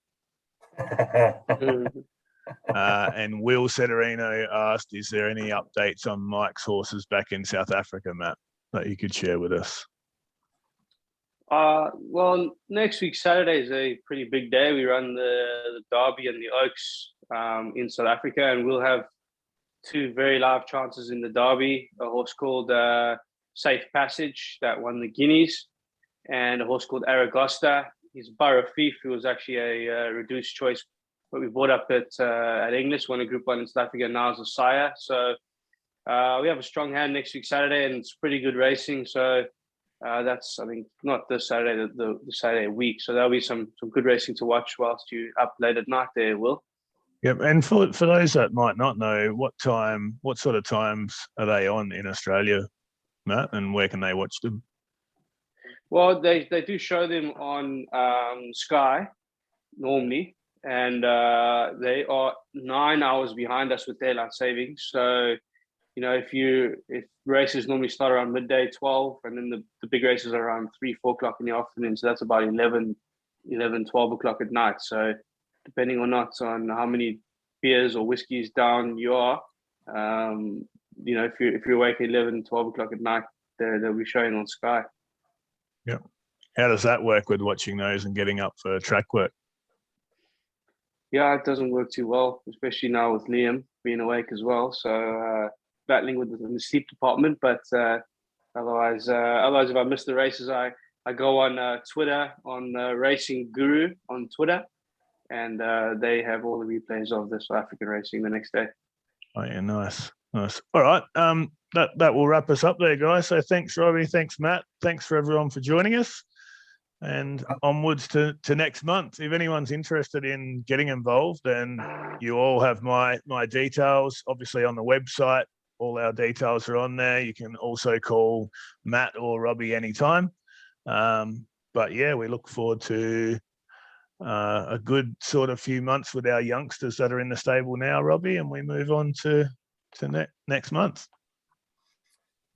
And Will Setterino asked, is there any updates on Mike's horses back in South Africa, Matt, that you could share with us? Well, next week, Saturday, is a pretty big day. We run the Derby and the Oaks in South Africa, and we'll have 2 very live chances in the Derby, a horse called Safe Passage that won the Guineas, and a horse called Aragosta. He's Borough Fief, who was actually a reduced choice, but we bought up at INGLIS, won a Group 1 in South Africa, now is a sire. So we have a strong hand next week, Saturday, and it's pretty good racing. So that's, I think, not this Saturday, the Saturday week. So there'll be some good racing to watch whilst you up late at night there, Will. Yep. And for those that might not know, what sort of times are they on in Australia, Matt, and where can they watch them? Well, they do show them on Sky normally, and they are 9 hours behind us with daylight savings. So, if races normally start around midday, 12, and then the big races are around 3-4 o'clock in the afternoon. So that's about 11, 12 o'clock at night. So depending or not on how many beers or whiskeys down you are, if you're awake at 11, 12 o'clock at night, they'll be showing on Sky. Yeah. How does that work with watching those and getting up for track work? Yeah, it doesn't work too well, especially now with Liam being awake as well. So battling with the sleep department. But otherwise, if I miss the races, I go on Twitter on Racing Guru on Twitter, and they have all the replays of the South African racing the next day. Oh yeah, nice. All right, that will wrap us up there, guys. So thanks, Robbie. Thanks, Matt. Thanks for everyone for joining us. And onwards to next month. If anyone's interested in getting involved, then you all have my details, obviously on the website. All our details are on there. You can also call Matt or Robbie anytime. But yeah, we look forward to a good sort of few months with our youngsters that are in the stable now, Robbie, and we move on to next month.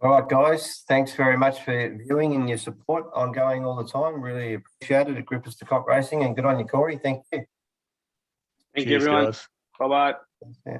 All right, guys. Thanks very much for viewing and your support ongoing all the time. Really appreciate it at Grippers to Cock Racing, and good on you, Corey. Thank you. Thank you, everyone. Guys. Bye-bye. Yeah.